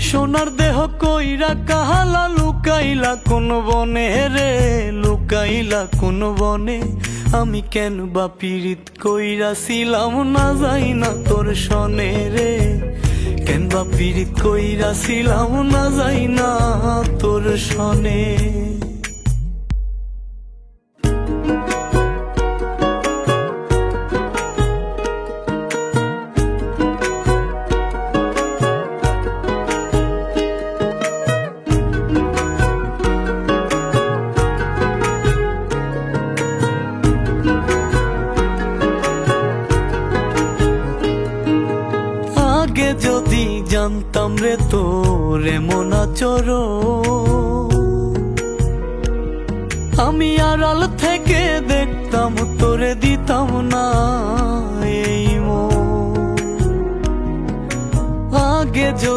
সোনার দেহ কইরা কাহালা লুকাইলা কোন বনে রে, লুকাইলা কোন বনে। আমি কেন বা পীড়িত কইরাছিলাম না যাই না তোর সনে রে, কেন বা পীড়িত কইরাছিলাম না যাই না তোর সনে। আগে যদি জানতাম রে তোর এমন আচরণ, আমি আড়াল থেকে দেখতাম তোরে দিতাম না এই মন। আগে যদি